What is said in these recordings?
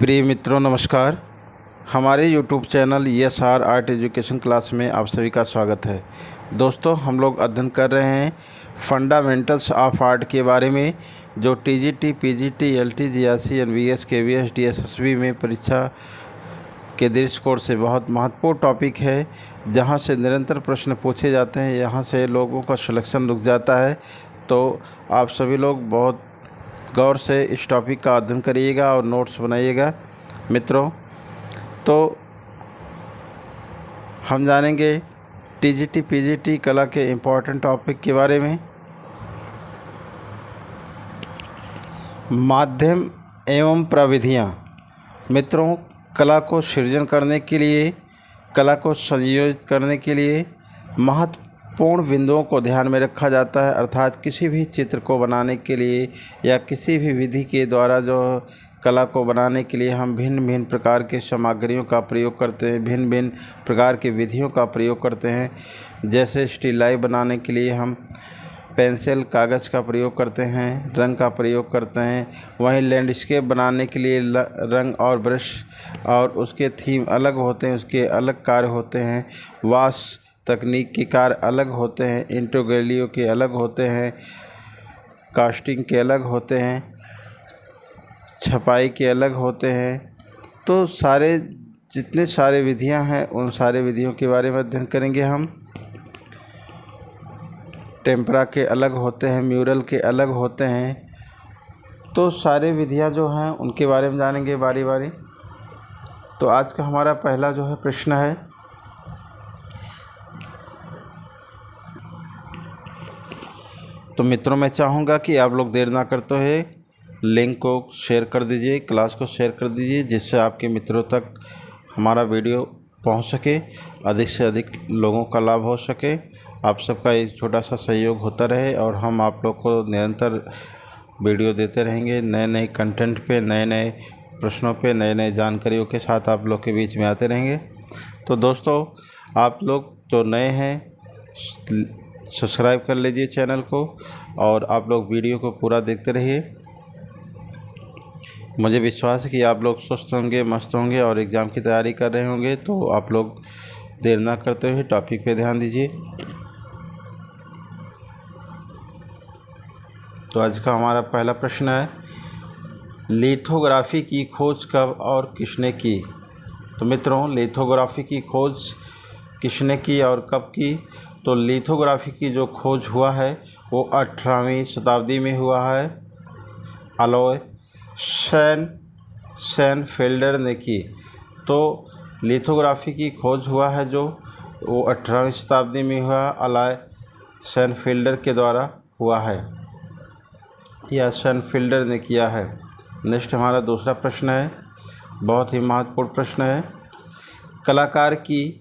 प्रिय मित्रों नमस्कार। हमारे YouTube channel ESR art education class में आप सभी का स्वागत है। दोस्तों, हम लोग अध्ययन कर रहे हैं फंडामेंटल्स ऑफ आर्ट के बारे में, जो TGT, PGT, LT, GRC, NVS, KVS, DSSB में परीक्षा के दृष्टिकोण से बहुत महत्वपूर्ण टॉपिक है, जहां से निरंतर प्रश्न पूछे जाते हैं। यहां से लोगों का सिलेक्शन रुक जाता है। तो आप सभी लोग बहुत गौर से इस टॉपिक का अध्ययन करिएगा और नोट्स बनाइएगा। मित्रों, तो हम जानेंगे TGT, PGT कला के इम्पोर्टेंट टॉपिक के बारे में। माध्यम एवं प्रविधियाँ। मित्रों, कला को सृजन करने के लिए, कला को संयोजित करने के लिए महत्वपूर्ण बिंदुओं को ध्यान में रखा जाता है। अर्थात किसी भी चित्र को बनाने के लिए या किसी भी विधि के द्वारा जो कला को बनाने के लिए हम भिन्न भिन्न प्रकार के सामग्रियों का प्रयोग करते हैं, भिन्न भिन्न प्रकार की विधियों का प्रयोग करते हैं। जैसे स्टिल लाइफ बनाने के लिए हम पेंसिल, कागज़ का प्रयोग करते हैं, रंग का प्रयोग करते हैं। वहीं लैंडस्केप बनाने के लिए रंग और ब्रश और उसके थीम अलग होते हैं, उसके अलग कार्य होते हैं। वाश तकनीक के कार्य अलग होते हैं, इंटोग्रेलियो के अलग होते हैं, कास्टिंग के अलग होते हैं, छपाई के अलग होते हैं। तो सारे जितने सारे विधियां हैं, उन सारे विधियों के बारे में अध्ययन करेंगे हम। टेम्परा के अलग होते हैं, म्यूरल के अलग होते हैं। तो सारे विधियां जो हैं उनके बारे में जानेंगे बारी बारी। तो आज का हमारा पहला जो है प्रश्न है, तो मित्रों मैं चाहूँगा कि आप लोग देर ना करते हुए लिंक को शेयर कर दीजिए, क्लास को शेयर कर दीजिए, जिससे आपके मित्रों तक हमारा वीडियो पहुंच सके, अधिक से अधिक लोगों का लाभ हो सके। आप सबका एक छोटा सा सहयोग होता रहे और हम आप लोग को निरंतर वीडियो देते रहेंगे, नए नए कंटेंट पे, नए नए प्रश्नों पे, नए नए जानकारियों के साथ आप लोग के बीच में आते रहेंगे। तो दोस्तों, आप लोग जो नए हैं सब्सक्राइब कर लीजिए चैनल को और आप लोग वीडियो को पूरा देखते रहिए। मुझे विश्वास है कि आप लोग स्वस्थ होंगे, मस्त होंगे और एग्ज़ाम की तैयारी कर रहे होंगे। तो आप लोग देर ना करते हुए टॉपिक पे ध्यान दीजिए। तो आज का हमारा पहला प्रश्न है, लिथोग्राफी की खोज कब और किसने की? तो मित्रों, लिथोग्राफी की खोज किसने की और कब की? तो लिथोग्राफी की जो खोज हुआ है वो 18वीं शताब्दी में हुआ है। अलोय शेनफेल्डर ने की। तो लिथोग्राफी की खोज हुआ है जो वो 18वीं शताब्दी में हुआ, अलोय शेनफेल्डर के द्वारा हुआ है, या शेनफेल्डर ने किया है। नेक्स्ट हमारा दूसरा प्रश्न है, बहुत ही महत्वपूर्ण प्रश्न है, कलाकार की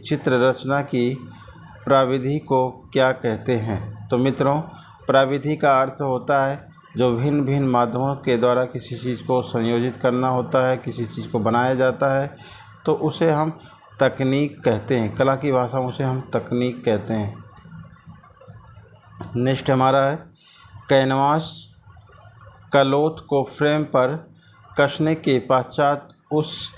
चित्र रचना की प्रविधि को क्या कहते हैं? तो मित्रों, प्रविधि का अर्थ होता है जो भिन्न भिन्न माध्यमों के द्वारा किसी चीज़ को संयोजित करना होता है, किसी चीज़ को बनाया जाता है, तो उसे हम तकनीक कहते हैं। कला की भाषा में उसे हम तकनीक कहते हैं। नेक्स्ट हमारा है, कैनवास क्लॉथ को फ्रेम पर कसने के पश्चात उस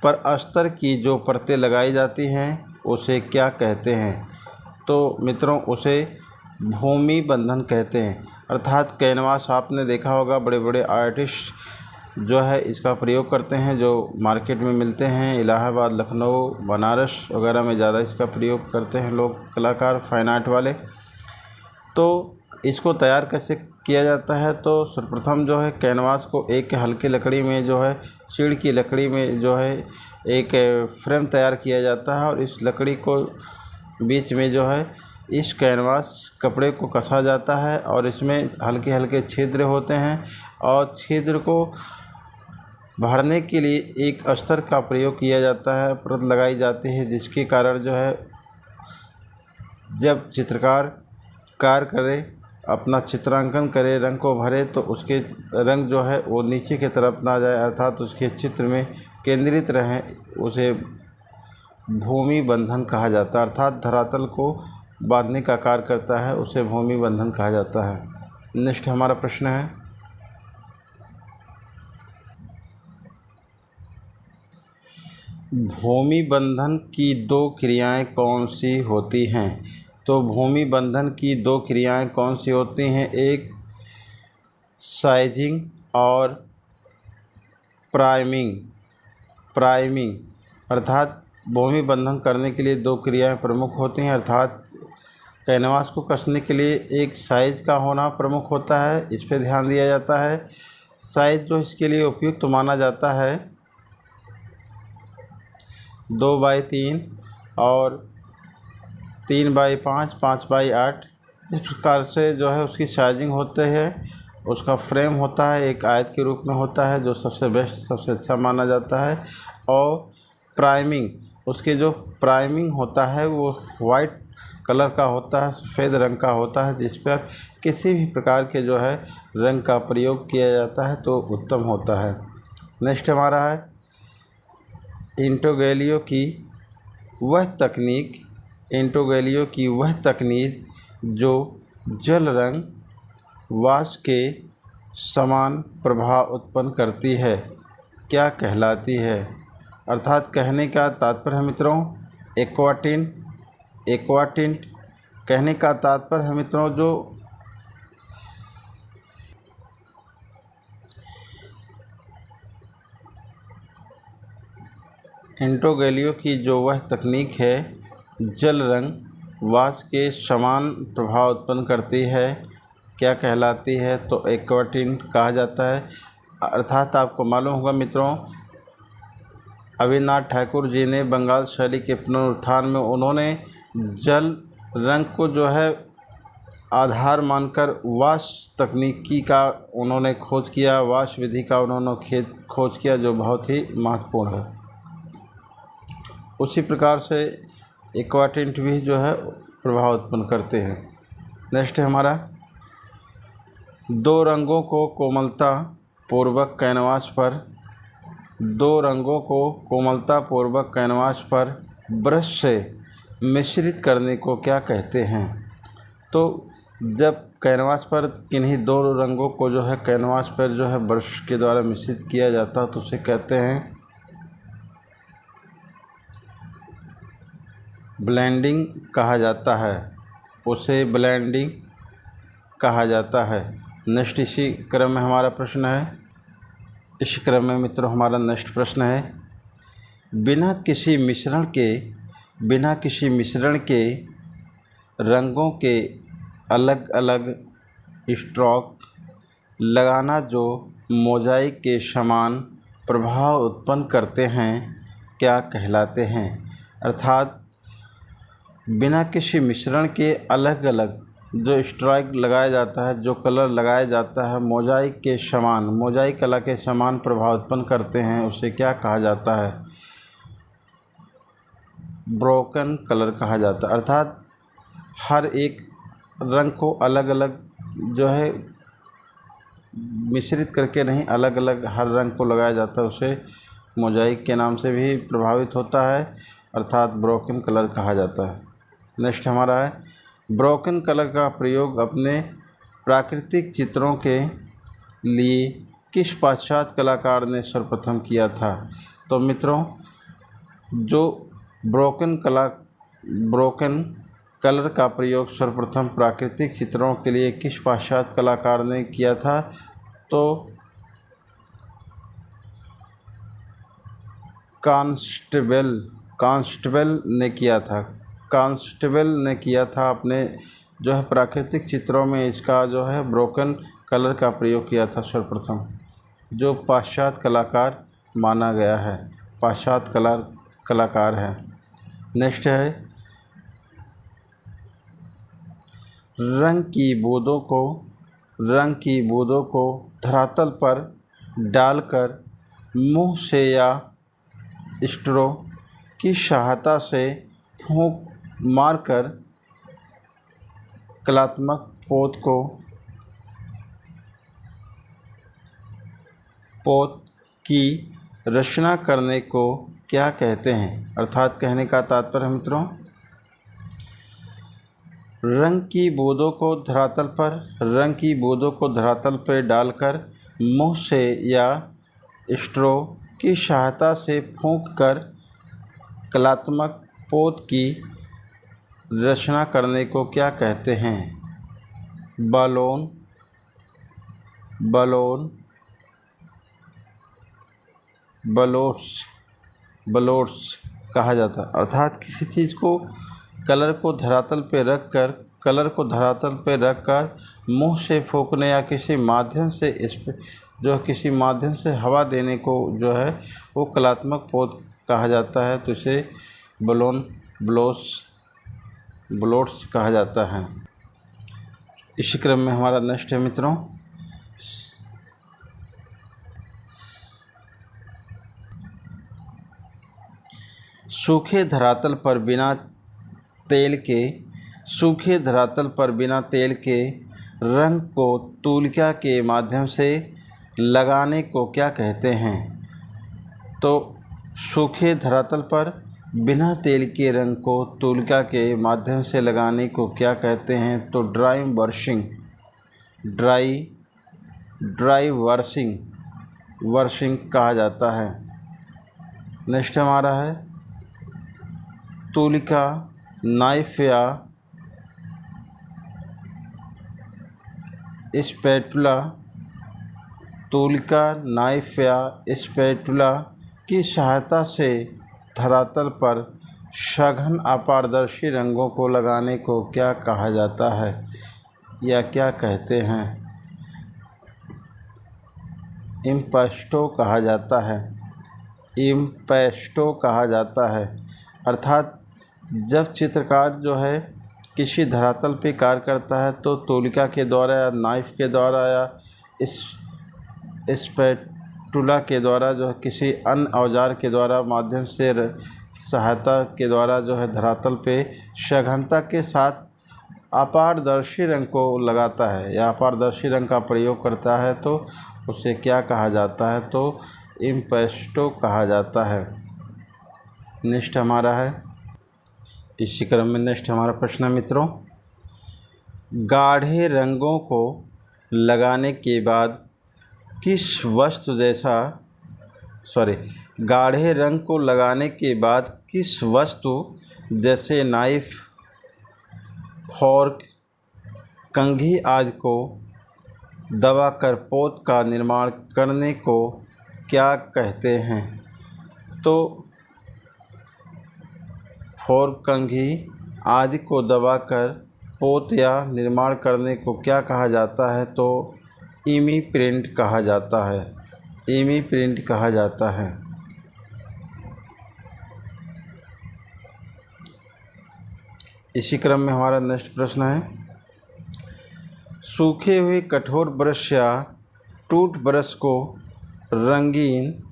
पर अस्तर की जो परतें लगाई जाती हैं उसे क्या कहते हैं? तो मित्रों, उसे भूमि बंधन कहते हैं। अर्थात कैनवास आपने देखा होगा, बड़े बड़े आर्टिस्ट जो है इसका प्रयोग करते हैं, जो मार्केट में मिलते हैं। इलाहाबाद, लखनऊ, बनारस वगैरह में ज़्यादा इसका प्रयोग करते हैं लोग, कलाकार, फाइन आर्ट वाले। तो इसको तैयार कैसे किया जाता है? तो सर्वप्रथम जो है कैनवास को एक हल्की लकड़ी में जो है, चीड़ की लकड़ी में जो है एक फ्रेम तैयार किया जाता है और इस लकड़ी को बीच में जो है इस कैनवास कपड़े को कसा जाता है और इसमें हल्के हल्के छिद्र होते हैं और छिद्र को भरने के लिए एक अस्तर का प्रयोग किया जाता है, परत लगाई जाती है, जिसके कारण जो है जब चित्रकार कार्य करे, अपना चित्रांकन करे, रंग को भरे, तो उसके रंग जो है वो नीचे की तरफ ना जाए, अर्थात उसके चित्र में केंद्रित रहें। उसे भूमि बंधन कहा जाता है, अर्थात धरातल को बांधने का कार्य करता है, उसे भूमि बंधन कहा जाता है। नेक्स्ट हमारा प्रश्न है, भूमि बंधन की दो क्रियाएं कौन सी होती हैं? तो भूमि बंधन की दो क्रियाएं कौन सी होती हैं? एक साइजिंग और प्राइमिंग अर्थात भूमि बंधन करने के लिए दो क्रियाएं प्रमुख होती हैं, अर्थात कैनवास को कसने के लिए एक साइज का होना प्रमुख होता है, इस पर ध्यान दिया जाता है। साइज जो इसके लिए उपयुक्त माना जाता है 2x3 और 3x5, 5x8, इस प्रकार से जो है उसकी साइजिंग होते हैं। उसका फ्रेम होता है एक आयत के रूप में होता है, जो सबसे बेस्ट सबसे अच्छा माना जाता है। और प्राइमिंग, उसके जो प्राइमिंग होता है वो वाइट कलर का होता है, सफ़ेद रंग का होता है, जिस पर किसी भी प्रकार के जो है रंग का प्रयोग किया जाता है तो उत्तम होता है। नेक्स्ट हमारा है इंटोगेलियो की वह तकनीक जो जल रंग वाष्प के समान प्रभाव उत्पन्न करती है, क्या कहलाती है? अर्थात कहने का तात्पर्य है मित्रों एक्वाटिंट कहने का तात्पर्य है मित्रों जो इंटोगेलियो की जो वह तकनीक है जल रंग वाष्प के समान प्रभाव उत्पन्न करती है, क्या कहलाती है? तो एक्वाटिंट कहा जाता है। अर्थात आपको मालूम होगा मित्रों, अविनाथ ठाकुर जी ने बंगाल शैली के पुनरुत्थान में उन्होंने जल रंग को जो है आधार मानकर वाष्प तकनीकी का उन्होंने खोज किया, वाष्प विधि का उन्होंने खोज किया, जो बहुत ही महत्वपूर्ण है। उसी प्रकार से एक्वाटिंट भी जो है प्रभाव उत्पन्न करते हैं। नेक्स्ट है हमारा दो रंगों को कोमलता पूर्वक कैनवास पर ब्रश से मिश्रित करने को क्या कहते हैं? तो जब कैनवास पर किन्हीं दो रंगों को जो है कैनवास पर जो है ब्रश के द्वारा मिश्रित किया जाता है तो उसे कहते हैं ब्लेंडिंग कहा जाता है। नेक्स्ट इसी क्रम में हमारा प्रश्न है, इस क्रम में मित्रों हमारा नेक्स्ट प्रश्न है बिना किसी मिश्रण के रंगों के अलग अलग स्ट्रोक लगाना जो मोज़ाइक के समान प्रभाव उत्पन्न करते हैं, क्या कहलाते हैं? अर्थात बिना किसी मिश्रण के अलग अलग जो स्ट्राइक लगाया जाता है, जो कलर लगाया जाता है मोज़ाइक कला के समान प्रभाव उत्पन्न करते हैं, उसे क्या कहा जाता है? ब्रोकन कलर कहा जाता है। अर्थात हर एक रंग को अलग अलग जो है मिश्रित करके नहीं, अलग अलग हर रंग को लगाया जाता है, उसे मोज़ाइक के नाम से भी प्रभावित होता है, अर्थात ब्रोकन कलर कहा जाता है। नेक्स्ट हमारा है ब्रोकन कलर का प्रयोग अपने प्राकृतिक चित्रों के लिए किस पाश्चात्य कलाकार ने सर्वप्रथम किया था? तो मित्रों जो ब्रोकन कलर का प्रयोग सर्वप्रथम प्राकृतिक चित्रों के लिए किस पाश्चात्य कलाकार ने किया था? तो कांस्टेबल ने किया था अपने जो है प्राकृतिक चित्रों में इसका जो है ब्रोकन कलर का प्रयोग किया था सर्वप्रथम, जो पाश्चात्य कलाकार माना गया है, पाश्चात्य कलाकार है। नेक्स्ट है रंग की बूंदों को धरातल पर डालकर मुंह से या स्ट्रो की सहायता से फूंक मारकर कलात्मक पोत की रचना करने को क्या कहते हैं? अर्थात कहने का तात्पर्य मित्रों रंग की बूंदों को धरातल पर डालकर मुंह से या स्ट्रो की सहायता से फूंक कर कलात्मक पोत की रचना करने को क्या कहते हैं? बलून, बलून, बलोट्स कहा जाता है। अर्थात किसी चीज़ को कलर को धरातल पे रखकर मुंह से फूंकने या किसी माध्यम से किसी माध्यम से हवा देने को जो है वो कलात्मक पोत कहा जाता है। तो इसे ब्लोट्स कहा जाता है। इसी क्रम में हमारा नेक्स्ट है मित्रों, सूखे धरातल पर बिना तेल के रंग को तूलिका के माध्यम से लगाने को क्या कहते हैं? तो सूखे धरातल पर बिना तेल के रंग को तूलिका के माध्यम से लगाने को क्या कहते हैं? तो ड्राई वर्शिंग कहा जाता है। नेक्स्ट हमारा है तूलिका, नाइफ या स्पैटुला की सहायता से धरातल पर सघन अपारदर्शी रंगों को लगाने को क्या कहा जाता है या क्या कहते हैं? इम्पेस्टो कहा जाता है। अर्थात जब चित्रकार जो है किसी धरातल पे कार्य करता है तो तूलिका के द्वारा या नाइफ के द्वारा या स्पैटुला के द्वारा जो है किसी अन्य औजार के द्वारा माध्यम से सहायता के द्वारा जो है धरातल पे सघनता के साथ अपारदर्शी रंग को लगाता है या अपारदर्शी रंग का प्रयोग करता है तो उसे क्या कहा जाता है? तो इम्पेस्टो कहा जाता है। नेक्स्ट हमारा है, इसी क्रम में नेक्स्ट हमारा प्रश्न है मित्रों, गाढ़े रंगों को लगाने के बाद गाढ़े रंग को लगाने के बाद किस वस्तु जैसे नाइफ, फॉर्क, कंघी आदि को दबाकर पोत का निर्माण करने को क्या कहते हैं? तो फॉर्क, कंघी आदि को दबाकर पोत या निर्माण करने को क्या कहा जाता है? तो इमी प्रिंट कहा जाता है। इसी क्रम में हमारा नेक्स्ट प्रश्न है, सूखे हुए कठोर ब्रश या टूथ ब्रश को रंगीन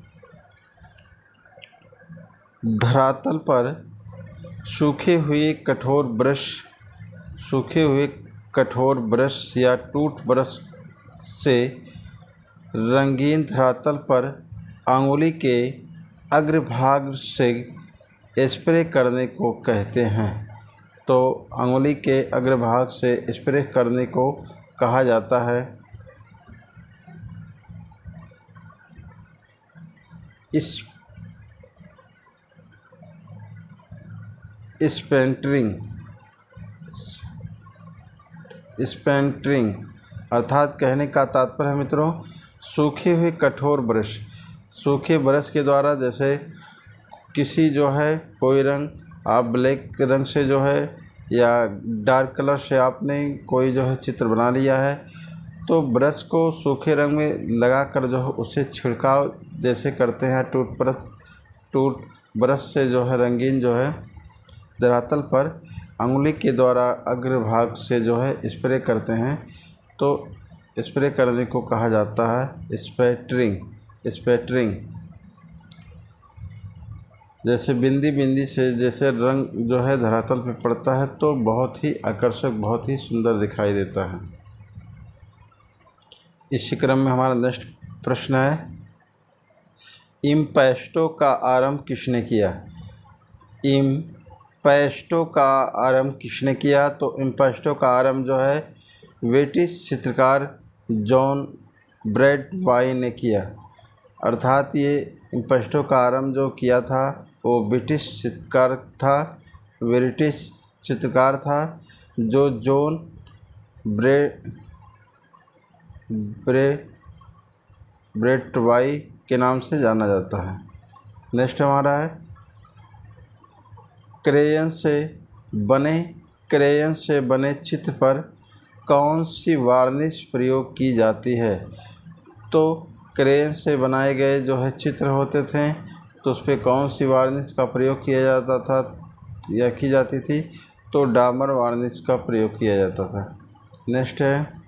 धरातल पर सूखे हुए कठोर ब्रश या टूथ ब्रश से रंगीन धरातल पर अंगुली के अग्रभाग से स्प्रे करने को कहते हैं। तो अंगुली के अग्रभाग से स्प्रे करने को कहा जाता है स्पेंटरिंग। अर्थात कहने का तात्पर्य है मित्रों, सूखे ब्रश के द्वारा जैसे किसी जो है कोई रंग आप ब्लैक रंग से जो है या डार्क कलर से आपने कोई जो है चित्र बना लिया है तो ब्रश को सूखे रंग में लगाकर जो है उसे छिड़काव जैसे करते हैं टूथ ब्रश से जो है रंगीन जो है धरातल पर अंगुली के द्वारा अग्रभाग से जो है स्प्रे करते हैं तो स्प्रे करने को कहा जाता है स्पैटरिंग। जैसे बिंदी से जैसे रंग जो है धरातल पर पड़ता है तो बहुत ही आकर्षक, बहुत ही सुंदर दिखाई देता है। इसी क्रम में हमारा नेक्स्ट प्रश्न है, इम्पेस्टो का आरंभ किसने किया? तो इम्पेस्टो का आरंभ जो है ब्रिटिश चित्रकार जॉन ब्रैडवाई ने किया। अर्थात ये इम्पेस्टो का आरंभ जो किया था वो ब्रिटिश चित्रकार था जो जॉन ब्रेटवाई के नाम से जाना जाता है। नेक्स्ट हमारा है क्रेयन से बने चित्र पर कौन सी वार्निश प्रयोग की जाती है। तो क्रेयन से बनाए गए जो है चित्र होते थे तो उस पर कौन सी वार्निश का प्रयोग किया जाता था या की जाती थी, तो डामर वार्निश का प्रयोग किया जाता था। नेक्स्ट है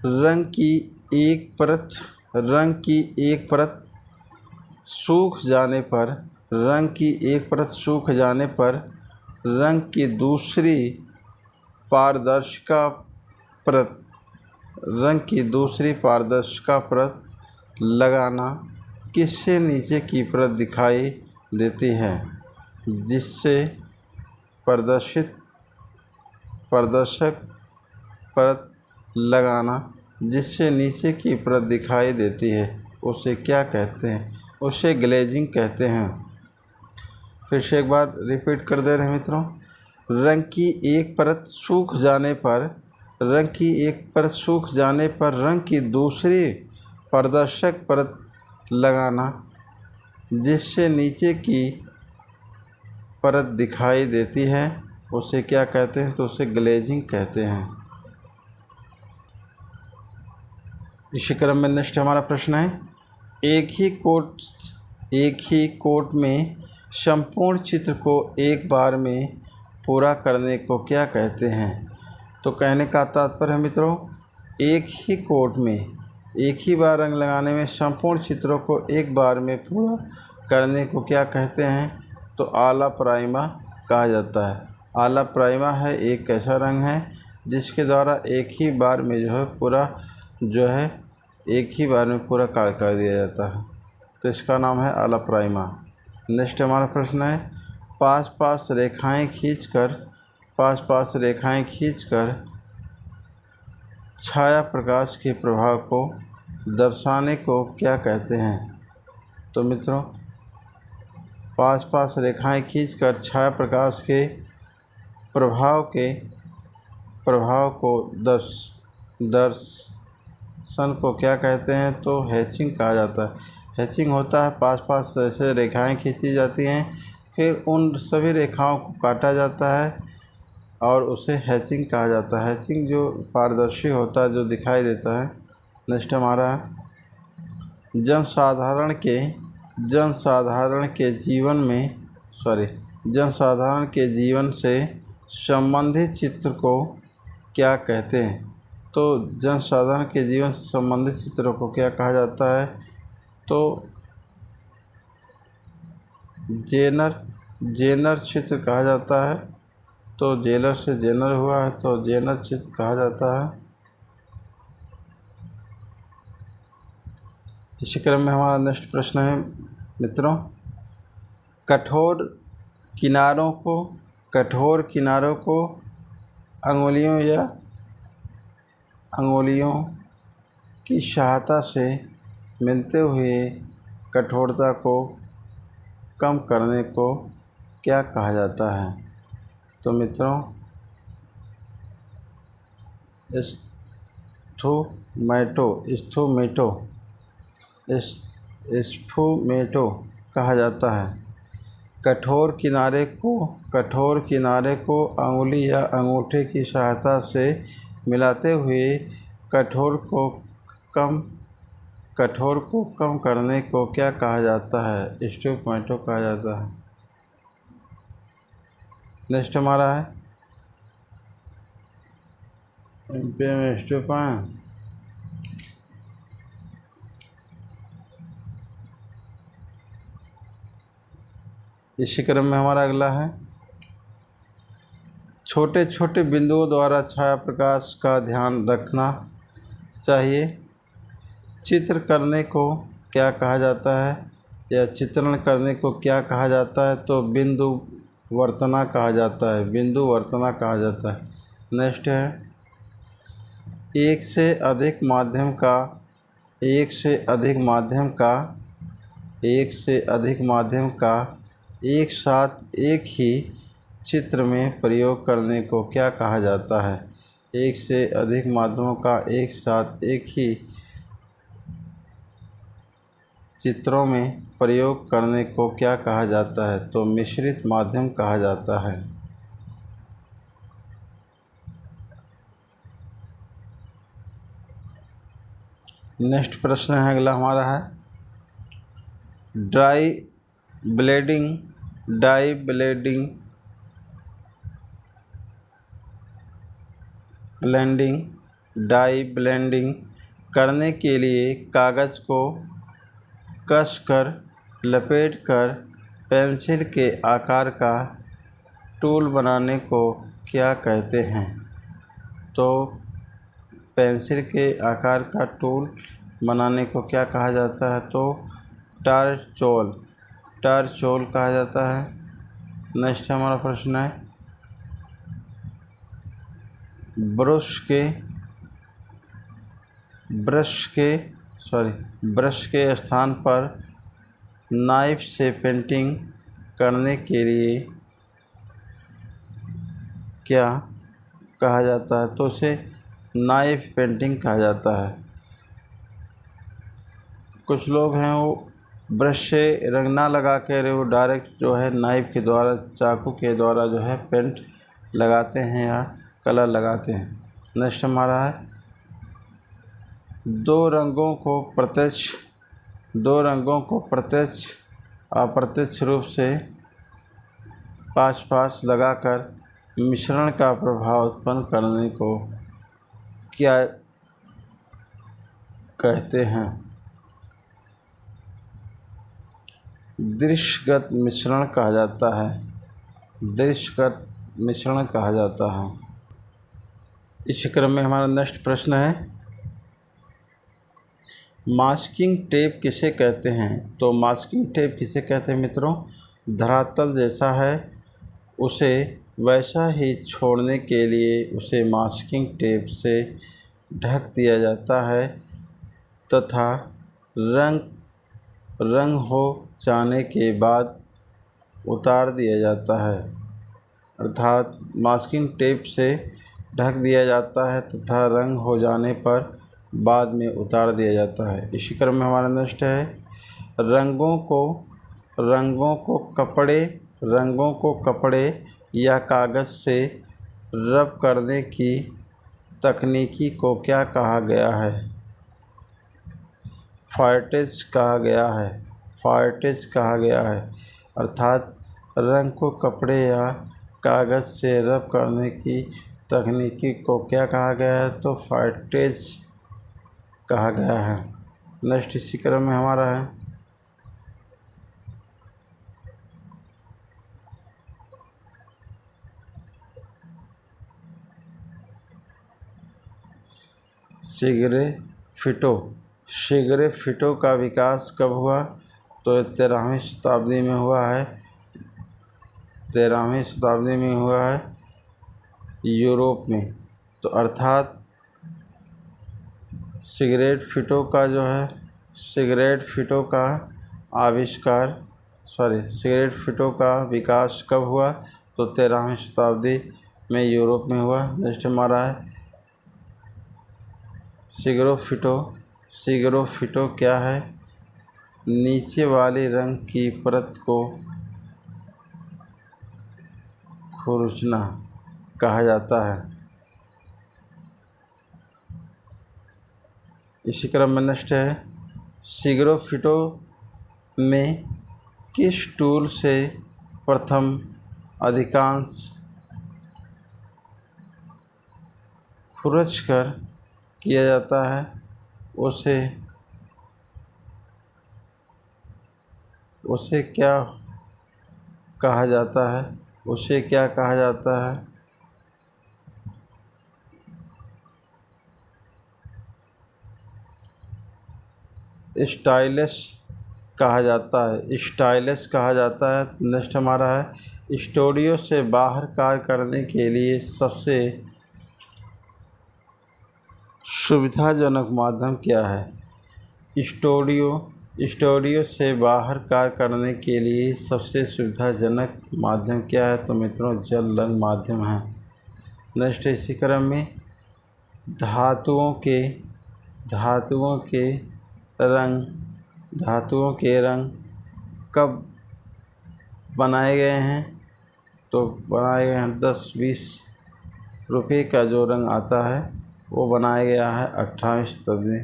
रंग की एक परत सूख जाने पर रंग की दूसरी पारदर्शिका परत लगाना किससे नीचे की परत दिखाई देती है, जिससे पारदर्शक परत लगाना जिससे नीचे की परत दिखाई देती है उसे क्या कहते हैं, उसे ग्लेजिंग कहते हैं। फिर से एक बार रिपीट कर दे रहे हैं मित्रों, रंग की एक परत सूख जाने पर रंग की दूसरी पारदर्शक परत लगाना जिससे नीचे की परत दिखाई देती है उसे क्या कहते हैं, तो उसे ग्लेजिंग कहते हैं। इसी क्रम में नेक्स्ट हमारा प्रश्न है एक ही कोट में संपूर्ण चित्र को एक बार में पूरा करने को क्या कहते हैं। तो कहने का तात्पर्य है मित्रों, एक ही कोट में एक ही बार रंग लगाने में संपूर्ण चित्रों को एक बार में पूरा करने को क्या कहते हैं, तो आला प्राइमा कहा जाता है। आला प्राइमा है एक ऐसा रंग है जिसके द्वारा एक ही बार में पूरा कार्य कर दिया जाता है, तो इसका नाम है आला प्राइमा। नेक्स्ट हमारा प्रश्न है पास पास रेखाएं खींचकर छाया प्रकाश के प्रभाव को दर्शाने को क्या कहते हैं। तो मित्रों, पास रेखाएं खींचकर छाया प्रकाश के प्रभाव को दर्शन को क्या कहते हैं, तो हैचिंग कहा जाता है। हैचिंग होता है पास ऐसे रेखाएं खींची जाती हैं, फिर उन सभी रेखाओं को काटा जाता है और उसे हैचिंग कहा जाता है। हैचिंग जो पारदर्शी होता है, जो दिखाई देता है। नेक्स्ट हमारा जनसाधारण के जीवन से संबंधित चित्र को क्या कहते हैं। तो जनसाधारण के जीवन से संबंधित चित्रों को क्या कहा जाता है, तो जेनर चित्र कहा जाता है। तो जेलर से जेनर हुआ है तो जेनर चित्र कहा जाता है। इसी क्रम में हमारा नेक्स्ट प्रश्न है मित्रों, कठोर किनारों को अंगुलियों की सहायता से मिलते हुए कठोरता को कम करने को क्या कहा जाता है। तो मित्रों, स्फूमेटो कहा जाता है। कठोर किनारे को अंगुली या अंगूठे की सहायता से मिलाते हुए कठोर को कम करने को क्या कहा जाता है, स्फूमेटो कहा जाता है। नेक्स्ट हमारा है इसी क्रम में हमारा अगला है छोटे छोटे बिंदुओं द्वारा छाया प्रकाश का ध्यान रखना चाहिए। चित्र करने को क्या कहा जाता है या चित्रण करने को क्या कहा जाता है, तो बिंदु वर्तना कहा जाता है। नेक्स्ट है एक से अधिक माध्यम का एक से अधिक माध्यम का एक साथ एक ही चित्र में प्रयोग करने को क्या कहा जाता है? एक से अधिक माध्यमों का एक साथ एक ही चित्रों में प्रयोग करने को क्या कहा जाता है? तो मिश्रित माध्यम कहा जाता है। नेक्स्ट प्रश्न है, अगला हमारा है डाई ब्लेंडिंग करने के लिए कागज़ को कसकर लपेटकर पेंसिल के आकार का टूल बनाने को क्या कहते हैं? तो पेंसिल के आकार का टूल बनाने को क्या कहा जाता है? तो टारचोल कहा जाता है। नेक्स्ट हमारा प्रश्न है ब्रश के स्थान पर नाइफ से पेंटिंग करने के लिए क्या कहा जाता है? तो उसे नाइफ पेंटिंग कहा जाता है। कुछ लोग हैं वो ब्रश से रंग ना लगा कर वो डायरेक्ट जो है नाइफ के द्वारा, चाकू के द्वारा जो है पेंट लगाते हैं या कलर लगाते हैं। नेक्स्ट हमारा है दो रंगों को प्रत्यक्ष अप्रत्यक्ष रूप से पास लगाकर मिश्रण का प्रभाव उत्पन्न करने को क्या कहते हैं? दृश्यगत मिश्रण कहा जाता है। इस क्रम में हमारा नेक्स्ट प्रश्न है मास्किंग टेप किसे कहते हैं? तो मास्किंग टेप किसे कहते हैं मित्रों? धरातल जैसा है उसे वैसा ही छोड़ने के लिए उसे मास्किंग टेप से ढक दिया जाता है तथा रंग हो जाने के बाद उतार दिया जाता है। अर्थात मास्किंग टेप से ढक दिया जाता है तथा रंग हो जाने पर बाद में उतार दिया जाता है। इसी क्रम में हमारा नेक्स्ट है रंगों को कपड़े या कागज़ से रब करने की तकनीकी को क्या कहा गया है? फायटेज कहा गया है। अर्थात रंग को कपड़े या कागज़ से रब करने की तकनीकी को क्या कहा गया है? तो फायटेज कहा गया है। नेक्स्ट इसी क्रम में हमारा है सिगरेफिटो का विकास कब हुआ? तो 13वीं शताब्दी में हुआ है यूरोप में। तो अर्थात सिगरेटफिटो का विकास कब हुआ? तो 13वीं शताब्दी में यूरोप में हुआ। नेक्स्ट हमारा है सिगरेटफिटो क्या है? नीचे वाली रंग की परत को खुरचना कहा जाता है। इसी क्रम में नेक्स्ट है सिगरेटफिटो में किस टूल से प्रथम अधिकांश खुरचकर किया जाता है? उसे क्या कहा जाता है? स्टाइलस कहा जाता है। नेक्स्ट हमारा है स्टूडियो से बाहर कार्य करने के लिए सबसे सुविधाजनक माध्यम क्या है? स्टूडियो स्टूडियो से बाहर कार्य करने के लिए सबसे सुविधाजनक माध्यम क्या है? तो मित्रों जल रंग माध्यम है। नेक्स्ट इसी क्रम में धातुओं के रंग कब बनाए गए हैं? तो बनाए गए हैं 10-20 रुपये का जो रंग आता है वो बनाया गया है 18वीं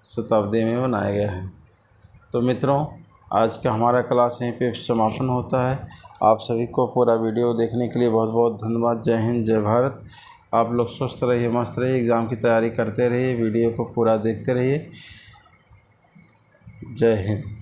शताब्दी में बनाया गया है। तो मित्रों आज का हमारा क्लास यहीं पे समापन होता है। आप सभी को पूरा वीडियो देखने के लिए बहुत बहुत धन्यवाद। जय हिंद, जय भारत। आप लोग स्वस्थ रहिए, मस्त रहिए, एग्ज़ाम की तैयारी करते रहिए, वीडियो को पूरा देखते रहिए। जय हिंद।